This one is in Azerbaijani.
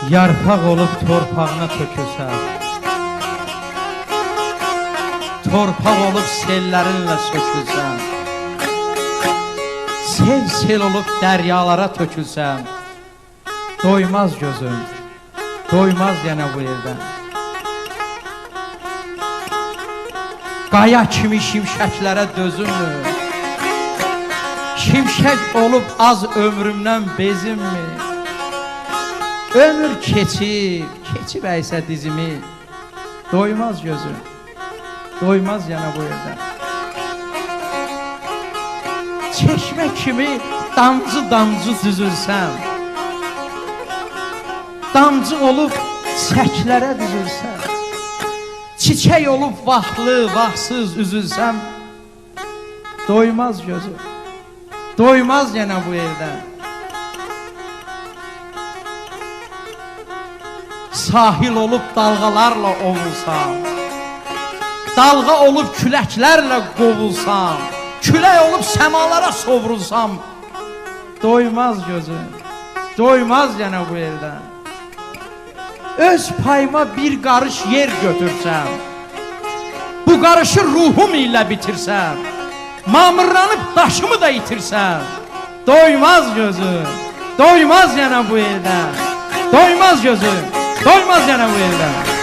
Yarpaq olub torpağına tökülsən, torpaq olub sellərinlə sökülsən, sel olub dəryalara tökülsən, doymaz gözüm, doymaz yenə bu yerdən. Qaya kimi şimşəklərə dözünmü? Şimşək olub az ömrümdən bezimmi? Ömür keçib əysə dizimi, doymaz gözüm, doymaz yana bu yerdən. Çeşmə kimi damcı düzülsəm, damcı olub çəklərə düzülsəm, çiçək olub vaxtlı, vaxtsız üzülsəm, doymaz gözüm, doymaz yana bu yerdən. Sahil olub dalğalarla ovulsam, dalğa olub küləklərlə qovulsam, külək olub səmalara sovrulsam, doymaz gözüm, doymaz yenə bu yerdən. Öz payıma bir qarış yer götürsəm, bu qarışı ruhum ilə bitirsəm, mamırlanıb daşımı da itirsəm, doymaz gözüm, doymaz yenə bu yerdən, doymaz gözüm, doymaz yenə bu yerdən.